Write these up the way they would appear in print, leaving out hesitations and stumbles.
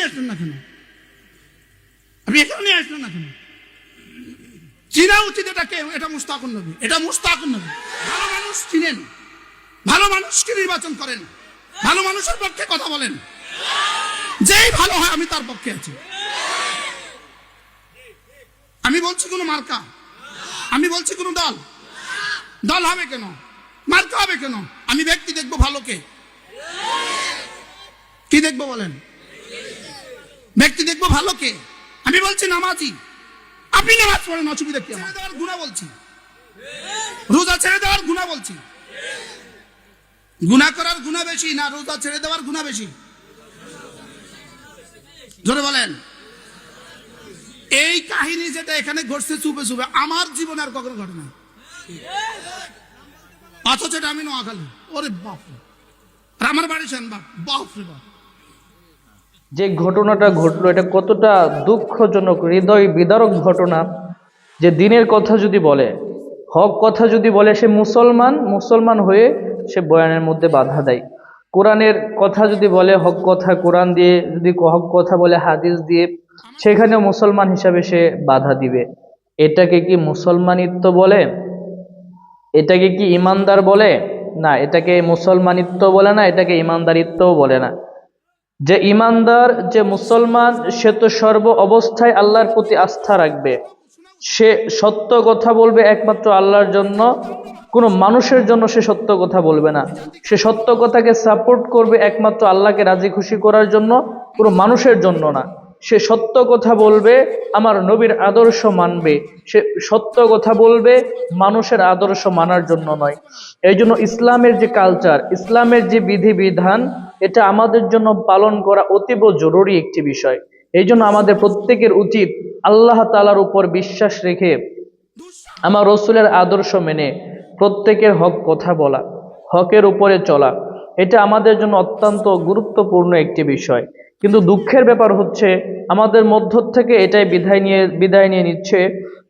আসলেন না কেন? আপনি এখানে নিয়ে আসলেন না কেন? চিনা উচিত এটাকে, এটা মুস্তাকুন নবী, এটা মুস্তাকুন নবী। ভালো মানুষ চিনেন, ভালো মানুষকে নির্বাচন করেন, ভালো মানুষের পক্ষে কথা বলেন। যেই ভালো হয় আমি তার পক্ষে আছি। আমি বলছি কোন মার্কা, আমি বলছি কোন দল। দল হবে কেন, মার্কা হবে কেন? আমি ব্যক্তি দেখবো ভালোকে। কি দেখবো বলেন? ব্যক্তি দেখবো ভালোকে। আমি বলছি নামাজি, আপনি নামাজ পড়েন, অসুবিধা কি? ছেড়ে দেওয়ার গুনাহ বলছি, রোজা ছেড়ে দেওয়ার গুনাহ বলছি। গুনাহ করার গুনাহ বেশি না রোজা ছেড়ে দেওয়ার গুনাহ বেশি? জোরে বলেন। এই কাহিনী যেটা এখানে ঘটছে চুপে চুপে, আমার জীবনে আর কখনো ঘটে না। অথচ এটা আমি নোয়াখালী। ওরে বাপ, আমার বাড়ি শানবাগ। বাপ রে বাপ, যে ঘটনাটা ঘটলো এটা কতটা দুঃখজনক, হৃদয় বিদারক ঘটনা। যে দিনের কথা যদি বলে, হক কথা যদি বলে, সে মুসলমান হয়ে সে বয়ানের মধ্যে বাধা দেয়। কোরআনের কথা যদি বলে, হক কথা কোরআন দিয়ে, যদি হক কথা বলে হাদিস দিয়ে, সেখানেও মুসলমান হিসাবে সে বাধা দিবে। এটাকে কি মুসলমানিত্ব বলে? এটাকে কি ইমানদার বলে? না, এটাকে মুসলমানিত্ব বলে না, এটাকে ইমানদারিত্বও বলে না। যে ইমানদার, যে মুসলমান, সে তো সর্ব অবস্থায় আল্লাহর প্রতি আস্থা রাখবে। সে সত্য কথা বলবে একমাত্র আল্লাহর জন্য, কোনো মানুষের জন্য সে সত্য কথা বলবে না। সে সত্য কথাকে সাপোর্ট করবে একমাত্র আল্লাহকে রাজি খুশি করার জন্য, কোনো মানুষের জন্য না। সে সত্য কথা বলবে, আমার নবীর আদর্শ মানবে। সে সত্য কথা বলবে, মানুষের আদর্শ মানার জন্য নয়। এই জন্য ইসলামের যে কালচার, ইসলামের যে বিধিবিধান, এটা আমাদের জন্য পালন করা অতীব জরুরি একটি বিষয়। এই জন্য আমাদের প্রত্যেকের উচিত আল্লাহ তাআলার উপর বিশ্বাস রেখে, আমার রসুলের আদর্শ মেনে প্রত্যেকের হক কথা বলা, হকের উপরে চলা। এটা আমাদের জন্য অত্যন্ত গুরুত্বপূর্ণ একটি বিষয়। কিন্তু দুঃখের ব্যাপার হচ্ছে, আমাদের মধ্য থেকে এটাই বিদায় নিয়ে নিচ্ছে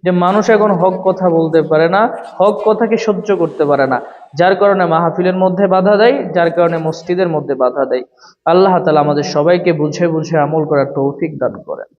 যে মানুষ এখন হক কথা বলতে পারে না, হক কথাকে সহ্য করতে পারে না। যার কারণে মাহফিলের মধ্যে বাধা দেয়, যার কারণে মসজিদের মধ্যে বাধা দেয়। আল্লাহ তাআলা আমাদের সবাইকে বুঝে বুঝে আমল করার তৌফিক দান করেন।